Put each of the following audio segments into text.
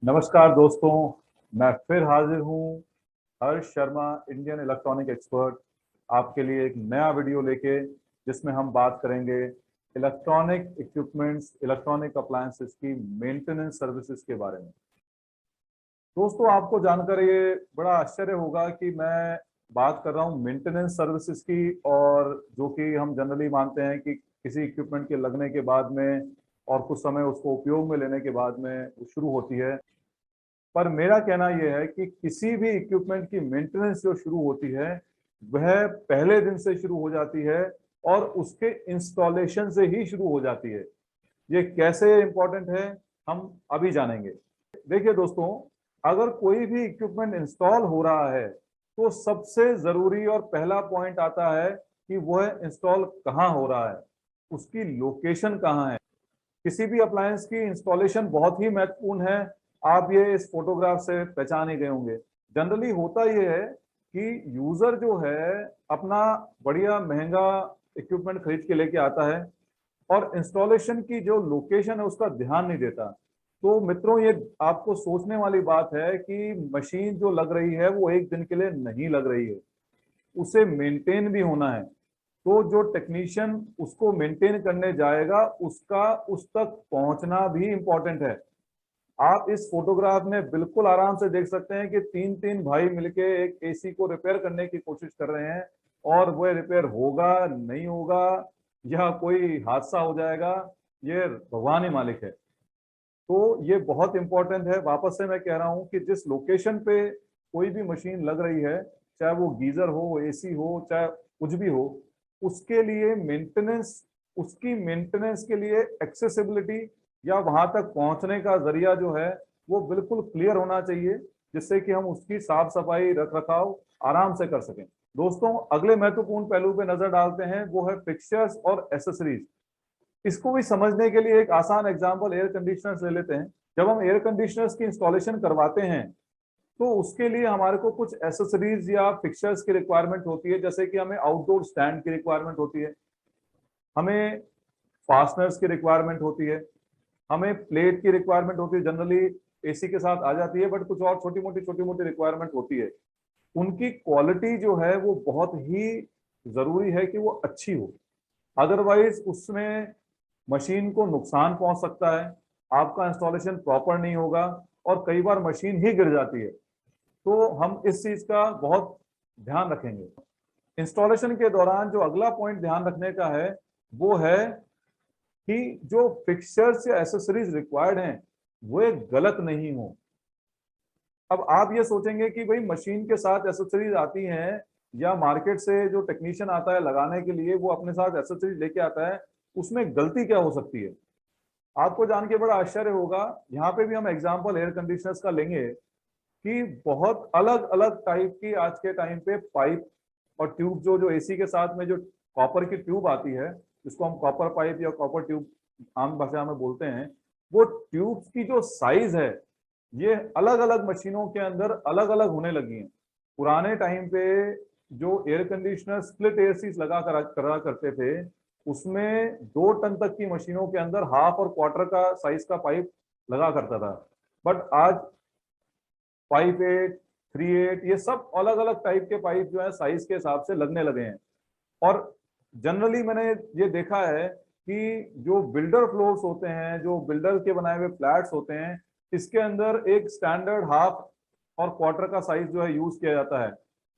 नमस्कार दोस्तों, मैं फिर हाजिर हूँ। हर्ष शर्मा, इंडियन इलेक्ट्रॉनिक एक्सपर्ट, आपके लिए एक नया वीडियो लेके, जिसमें हम बात करेंगे इलेक्ट्रॉनिक इक्विपमेंट्स, इलेक्ट्रॉनिक अप्लायंसेस की मेंटेनेंस सर्विसेज के बारे में। दोस्तों, आपको जानकर ये बड़ा आश्चर्य होगा कि मैं बात कर रहा हूँ मेंटेनेंस सर्विसेज की, और जो कि हम जनरली मानते हैं कि किसी इक्विपमेंट के लगने के बाद में और कुछ समय उसको उपयोग में लेने के बाद में वो शुरू होती है। पर मेरा कहना यह है कि किसी भी इक्विपमेंट की मेंटेनेंस जो शुरू होती है वह पहले दिन से शुरू हो जाती है और उसके इंस्टॉलेशन से ही शुरू हो जाती है। ये कैसे इंपॉर्टेंट है हम अभी जानेंगे। देखिए दोस्तों, अगर कोई भी इक्विपमेंट इंस्टॉल हो रहा है तो सबसे जरूरी और पहला पॉइंट आता है कि वह इंस्टॉल कहाँ हो रहा है, उसकी लोकेशन कहाँ है। किसी भी अप्लायंस की इंस्टॉलेशन बहुत ही महत्वपूर्ण है। आप ये इस फोटोग्राफ से पहचान ही गए होंगे। जनरली होता ये है कि यूजर जो है अपना बढ़िया महंगा इक्विपमेंट खरीद के लेके आता है और इंस्टॉलेशन की जो लोकेशन है उसका ध्यान नहीं देता। तो मित्रों, ये आपको सोचने वाली बात है कि मशीन जो लग रही है वो एक दिन के लिए नहीं लग रही है, उसे मेंटेन भी होना है। तो जो टेक्नीशियन उसको मेंटेन करने जाएगा उसका उस तक पहुंचना भी इंपॉर्टेंट है। आप इस फोटोग्राफ में बिल्कुल आराम से देख सकते हैं कि तीन तीन भाई मिलके एक एसी को रिपेयर करने की कोशिश कर रहे हैं, और वह रिपेयर होगा नहीं होगा या कोई हादसा हो जाएगा, ये भगवान ही मालिक है। तो ये बहुत इंपॉर्टेंट है। वापस से मैं कह रहा हूं कि जिस लोकेशन पे कोई भी मशीन लग रही है, चाहे वो गीजर हो, एसी हो, चाहे कुछ भी हो, उसके लिए मेंटेनेंस, उसकी मेंटेनेंस के लिए एक्सेसिबिलिटी या वहां तक पहुंचने का जरिया जो है वो बिल्कुल क्लियर होना चाहिए, जिससे कि हम उसकी साफ सफाई रख रखाव आराम से कर सकें। दोस्तों, अगले महत्वपूर्ण पहलू पे नजर डालते हैं, वो है फिक्सचर्स और एसेसरीज। इसको भी समझने के लिए एक आसान एग्जांपल एयर कंडीशनर्स ले लेते हैं। जब हम एयर कंडीशनर्स की इंस्टॉलेशन करवाते हैं तो उसके लिए हमारे को कुछ एसेसरीज या फिक्सचर्स की रिक्वायरमेंट होती है, जैसे कि हमें आउटडोर स्टैंड की रिक्वायरमेंट होती है, हमें फास्टनर्स की रिक्वायरमेंट होती है, हमें प्लेट की रिक्वायरमेंट होती है। जनरली एसी के साथ आ जाती है, बट कुछ और छोटी मोटी रिक्वायरमेंट होती है। उनकी क्वालिटी जो है वो बहुत ही जरूरी है कि वो अच्छी हो, अदरवाइज उसमें मशीन को नुकसान पहुंच सकता है, आपका इंस्टॉलेशन प्रॉपर नहीं होगा और कई बार मशीन ही गिर जाती है। तो हम इस चीज का बहुत ध्यान रखेंगे। इंस्टॉलेशन के दौरान जो अगला पॉइंट ध्यान रखने का है वो है कि जो फिक्सचर्स या एसेसरीज रिक्वायर्ड हैं वो गलत नहीं हो। अब आप ये सोचेंगे कि भाई मशीन के साथ एसेसरीज आती हैं, या मार्केट से जो टेक्नीशियन आता है लगाने के लिए वो अपने साथ एसेसरीज लेके आता है, उसमें गलती क्या हो सकती है। आपको जान के बड़ा आश्चर्य होगा। यहाँ पे भी हम एग्जांपल एयर कंडीशनर्स का लेंगे कि बहुत अलग अलग टाइप की आज के टाइम पे पाइप और ट्यूब, जो जो एसी के साथ में जो कॉपर की ट्यूब आती है, जिसको हम कॉपर पाइप या कॉपर ट्यूब आम भाषा में बोलते हैं, वो ट्यूब्स की जो साइज है ये अलग अलग मशीनों के अंदर अलग अलग होने लगी हैं। पुराने टाइम पे जो एयर कंडीशनर स्प्लिट एयरसीज लगा करा करते थे, उसमें 2 टन तक की मशीनों के अंदर हाफ और क्वार्टर का साइज का पाइप लगा करता था। बट आज 5/8, 3/8, ये सब अलग अलग टाइप के पाइप जो है साइज के हिसाब से लगने लगे हैं। और जनरली मैंने ये देखा है कि जो बिल्डर फ्लोर्स होते हैं, जो बिल्डर के बनाए हुए फ्लैट्स होते हैं, इसके अंदर एक स्टैंडर्ड हाफ और क्वार्टर का साइज जो है यूज किया जाता है।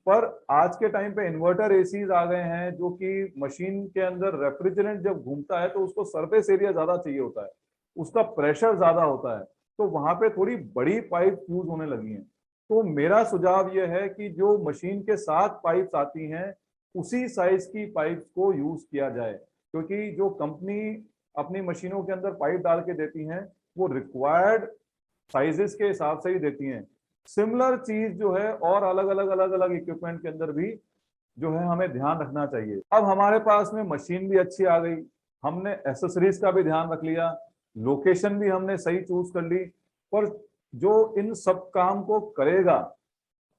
पर आज के टाइम पे इन्वर्टर एसीज आ गए हैं, जो कि मशीन के अंदर रेफ्रिजरेंट जब घूमता है तो उसको सरफेस एरिया ज्यादा चाहिए होता है, उसका प्रेशर ज्यादा होता है, तो वहां पे थोड़ी बड़ी पाइप यूज होने लगी हैं। तो मेरा सुझाव यह है कि जो मशीन के साथ पाइप्स आती हैं उसी साइज की पाइप्स को यूज किया जाए, क्योंकि जो कंपनी अपनी मशीनों के अंदर पाइप डाल के देती हैं वो रिक्वायर्ड साइजेस के हिसाब से ही देती हैं। सिमिलर चीज जो है और अलग अलग इक्विपमेंट के अंदर भी जो है हमें ध्यान रखना चाहिए। अब हमारे पास में मशीन भी अच्छी आ गई, हमने एसेसरीज का भी ध्यान रख लिया, लोकेशन भी हमने सही चूज कर ली, पर जो इन सब काम को करेगा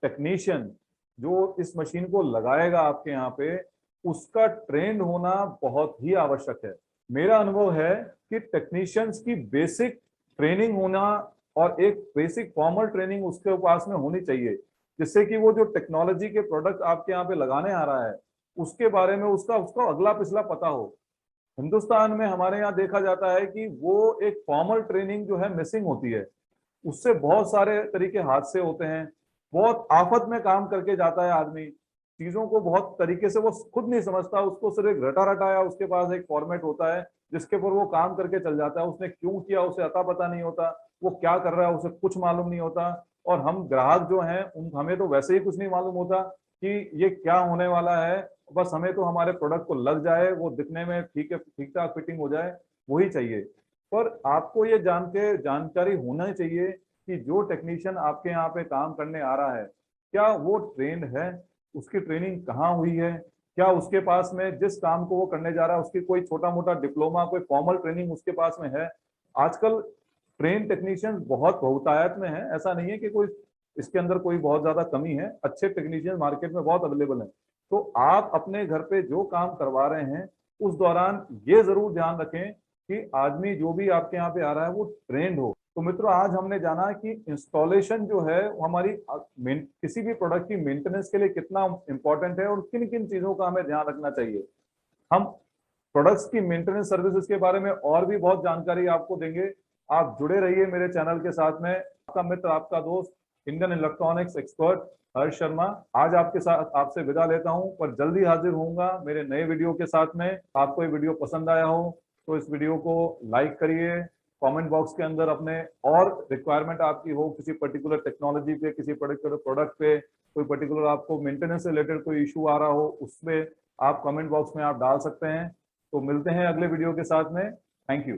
टेक्नीशियन, जो इस मशीन को लगाएगा आपके यहाँ पे, उसका ट्रेंड होना बहुत ही आवश्यक है। मेरा अनुभव है कि टेक्नीशियंस की बेसिक ट्रेनिंग होना और एक बेसिक फॉर्मल ट्रेनिंग उसके पास में होनी चाहिए, जिससे कि वो जो टेक्नोलॉजी के प्रोडक्ट आपके यहाँ पे लगाने आ रहा है उसके बारे में उसका उसको अगला पिछला पता हो। हिंदुस्तान में हमारे यहाँ देखा जाता है कि वो एक फॉर्मल ट्रेनिंग जो है मिसिंग होती है, उससे बहुत सारे तरीके हादसे होते हैं, बहुत आफत में काम करके जाता है आदमी, चीजों को बहुत तरीके से वो खुद नहीं समझता, उसको सिर्फ एक रटा रटाया उसके पास एक फॉर्मेट होता है जिसके ऊपर वो काम करके चल जाता है, उसने क्यों किया उसे अता पता नहीं होता, वो क्या कर रहा है उसे कुछ मालूम नहीं होता। और हम ग्राहक जो हैं हमें तो वैसे ही कुछ नहीं मालूम होता कि ये क्या होने वाला है, बस हमें तो हमारे प्रोडक्ट को लग जाए, वो दिखने में ठीक है, ठीक ठाक फिटिंग हो जाए, वही चाहिए। पर आपको ये जान के जानकारी होना चाहिए कि जो टेक्नीशियन आपके यहाँ पे काम करने आ रहा है क्या वो ट्रेंड है, उसकी ट्रेनिंग कहाँ हुई है, क्या उसके पास में जिस काम को वो करने जा रहा है उसकी कोई छोटा मोटा डिप्लोमा कोई फॉर्मल ट्रेनिंग उसके पास में है। आजकल ट्रेन टेक्नीशियन बहुत बहुतायत में है, ऐसा नहीं है कि कोई इसके अंदर कोई बहुत ज्यादा कमी है, अच्छे टेक्नीशियन मार्केट में बहुत अवेलेबल है। तो आप अपने घर पे जो काम करवा रहे हैं उस दौरान ये जरूर ध्यान रखें कि आदमी जो भी आपके यहाँ पे आ रहा है वो ट्रेंड हो। तो मित्रों आज हमने जाना कि इंस्टॉलेशन जो है हमारी किसी भी प्रोडक्ट की मेंटेनेंस के लिए कितना इंपॉर्टेंट है और किन किन चीजों का हमें ध्यान रखना चाहिए। हम प्रोडक्ट्स की मेंटेनेंस सर्विसेज के बारे में और भी बहुत जानकारी आपको देंगे। आप जुड़े रहिए मेरे चैनल के साथ में। आपका मित्र आपका दोस्त इंडियन इलेक्ट्रॉनिक्स एक्सपर्ट हर्ष शर्मा आज आपके साथ आपसे विदा लेता हूं, पर जल्दी हाजिर होऊंगा मेरे नए वीडियो के साथ में। आपको ये वीडियो पसंद आया हो तो इस वीडियो को लाइक करिए, कमेंट बॉक्स के अंदर अपने और रिक्वायरमेंट आपकी हो किसी पर्टिकुलर टेक्नोलॉजी पे, किसी पर्टिकुलर प्रोडक्ट पे, कोई पर्टिकुलर आपको मेंटेनेंस से रिलेटेड कोई इशू आ रहा हो उसमें आप कमेंट बॉक्स में आप डाल सकते हैं। तो मिलते हैं अगले वीडियो के साथ में। Thank you.